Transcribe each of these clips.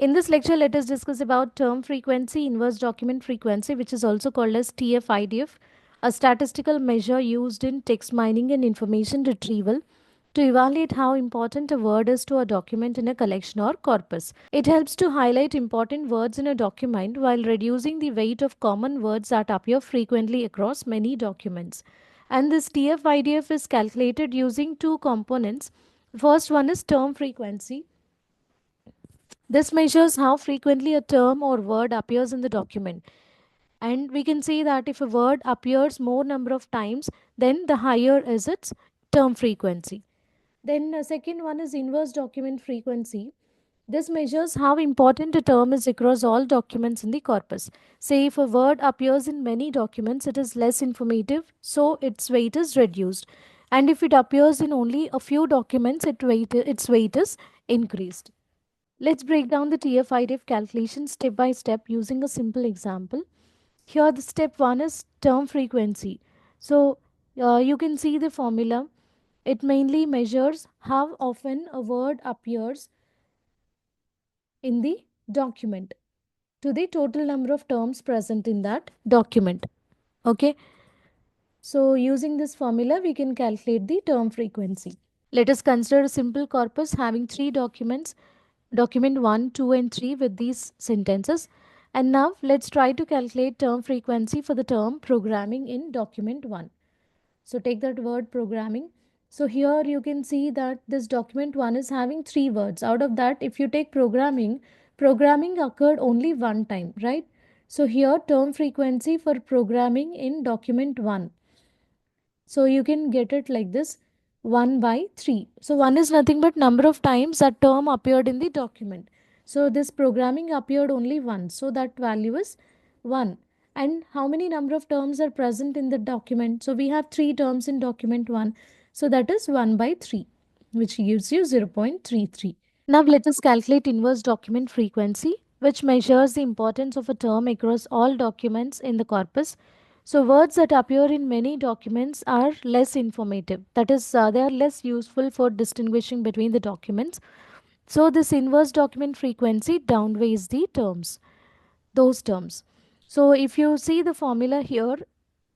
In this lecture, let us discuss about term frequency, inverse document frequency, which is also called as TF-IDF, a statistical measure used in text mining and information retrieval to evaluate how important a word is to a document in a collection or corpus. It helps to highlight important words in a document while reducing the weight of common words that appear frequently across many documents. And this TF-IDF is calculated using two components. First one is term frequency. This measures how frequently a term or word appears in the document. And we can see that if a word appears more number of times, then the higher is its term frequency. Then the second one is inverse document frequency. This measures how important a term is across all documents in the corpus. Say if a word appears in many documents, it is less informative, so its weight is reduced. And if it appears in only a few documents, its weight is increased. Let's break down the TF-IDF calculation step by step using a simple example. Here the step 1 is term frequency. So you can see the formula. It mainly measures how often a word appears in the document to the total number of terms present in that document. Okay. So using this formula, we can calculate the term frequency. Let us consider a simple corpus having three documents, document 1, 2 and 3 with these sentences. And now let's try to calculate term frequency for the term programming in document 1. So take that word programming. So here you can see that this document 1 is having three words. Out of that, if you take programming, programming occurred only one time, right? So here term frequency for programming in document 1. So you can get it like this, 1 by 3. So 1 is nothing but number of times that term appeared in the document. So this programming appeared only once. So that value is 1. And how many number of terms are present in the document? So we have 3 terms in document 1. So that is 1 by 3, which gives you 0.33. Now let us calculate inverse document frequency, which measures the importance of a term across all documents in the corpus. So words that appear in many documents are less informative. That is, they are less useful for distinguishing between the documents. So this inverse document frequency downweighs the terms, those terms. So if you see the formula here,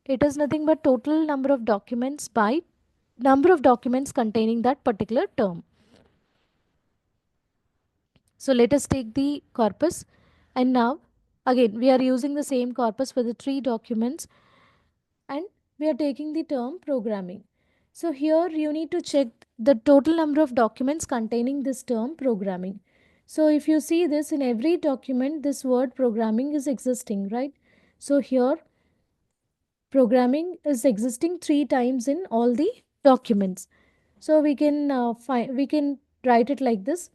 it is nothing but total number of documents by number of documents containing that particular term. So let us take the corpus, and now again we are using the same corpus for the three documents, and we are taking the term programming. So here you need to check the total number of documents containing this term programming. So if you see this, in every document this word programming is existing, right? So here programming is existing 3 times in all the documents. So we can write it like this.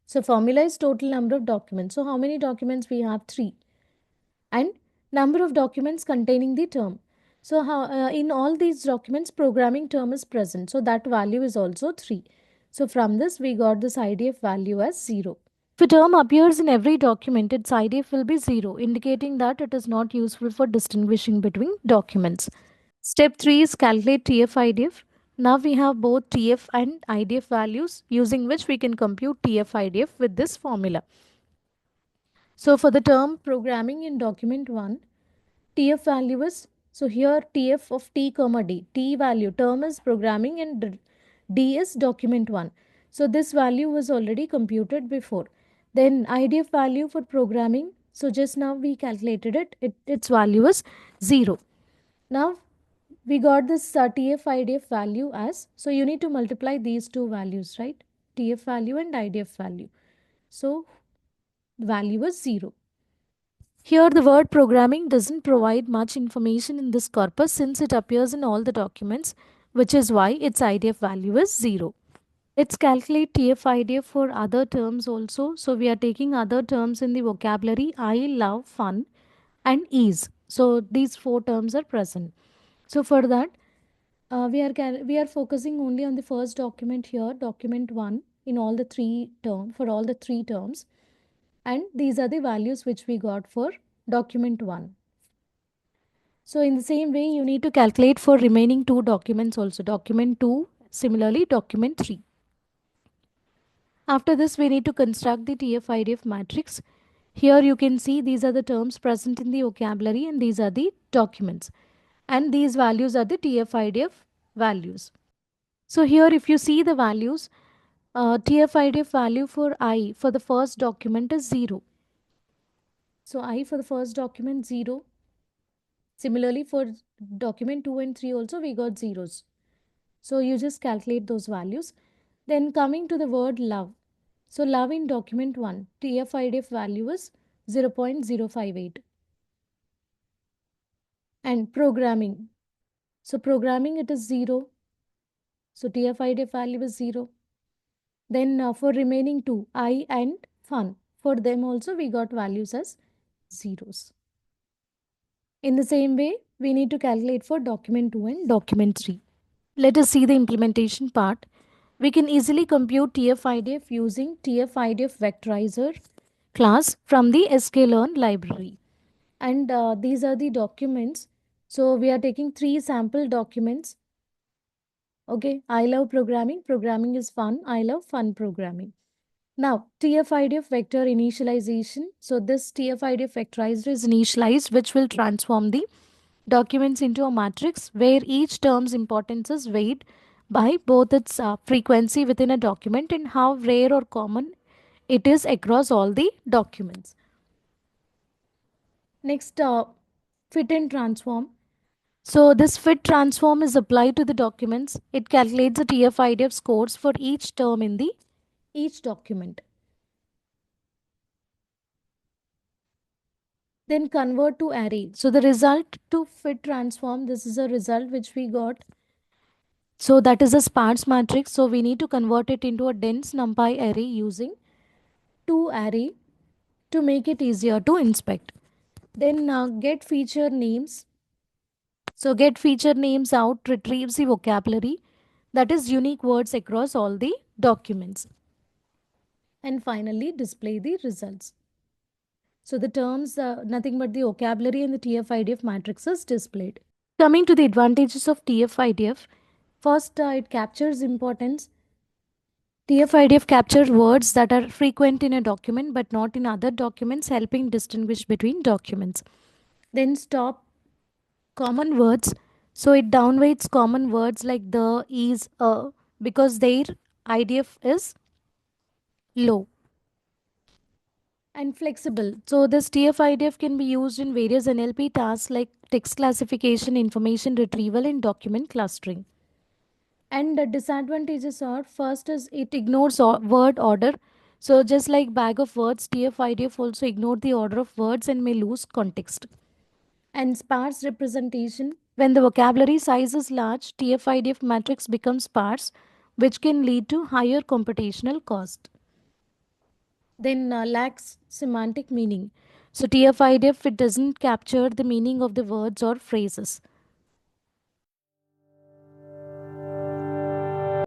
So formula is total number of documents. So how many documents we have? 3. And number of documents containing the term. So how in all these documents programming term is present. So that value is also 3. So from this we got this IDF value as 0. If a term appears in every document, its IDF will be 0, indicating that it is not useful for distinguishing between documents. Step 3 is calculate TF-IDF. Now we have both TF and IDF values, using which we can compute TF-IDF with this formula. So for the term programming in document 1, TF value is, so here TF of T comma D, T value, term is programming and D is document 1. So this value was already computed before. Then IDF value for programming, so just now we calculated its value is 0. Now we got this TF-IDF value as, so you need to multiply these two values, right? TF value and IDF value. So value is 0. Here the word programming doesn't provide much information in this corpus since it appears in all the documents, which is why its IDF value is 0. Let's calculate TF-IDF for other terms also. So we are taking other terms in the vocabulary I, love, fun and ease. So these 4 terms are present. So for that, we are focusing only on the first document here, document 1, in all the 3 terms, for all the 3 terms, and these are the values which we got for document 1. So in the same way you need to calculate for remaining 2 documents also, document 2, similarly document 3. After this, we need to construct the TF-IDF matrix. Here you can see these are the terms present in the vocabulary and these are the documents. And these values are the TF-IDF values. So here if you see the values, TF-IDF value for I for the first document is 0. So I for the first document 0. Similarly for document 2 and 3 also we got zeros. So you just calculate those values. Then coming to the word love. So love in document 1, TF-IDF value is 0.058. And programming. So programming it is 0. So TF-IDF value is 0. Then for remaining two, I and fun. For them also we got values as zeros. In the same way, we need to calculate for document 2 and document 3. Let us see the implementation part. We can easily compute TF-IDF using TF-IDF vectorizer class from the sklearn library. And these are the documents. So we are taking 3 sample documents. Okay, I love programming. Programming is fun. I love fun programming. Now, TF-IDF vector initialization. So this TF-IDF vectorizer is initialized, which will transform the documents into a matrix where each term's importance is weighed by both its frequency within a document and how rare or common it is across all the documents. Next, fit and transform. So this fit transform is applied to the documents. It calculates the TF-IDF scores for each term in the each document. Then convert to array. So the result to fit transform, this is a result which we got. So that is a sparse matrix. So we need to convert it into a dense numpy array using to array to make it easier to inspect. Then get feature names. So get feature names out retrieves the vocabulary, that is unique words across all the documents. And finally display the results. So the terms, nothing but the vocabulary and the TF-IDF matrix is displayed. Coming to the advantages of TF-IDF, first it captures importance. TF-IDF captures words that are frequent in a document but not in other documents, helping distinguish between documents. Then stop common words. So it downweights common words like the, is, because their IDF is low. And flexible. So this TF-IDF can be used in various NLP tasks like text classification, information retrieval, and document clustering. And the disadvantages are, first is it ignores word order. So just like bag of words, TF-IDF also ignore the order of words and may lose context. And sparse representation. When the vocabulary size is large, TF-IDF matrix becomes sparse, which can lead to higher computational cost. Then lacks semantic meaning. So TF-IDF, it doesn't capture the meaning of the words or phrases.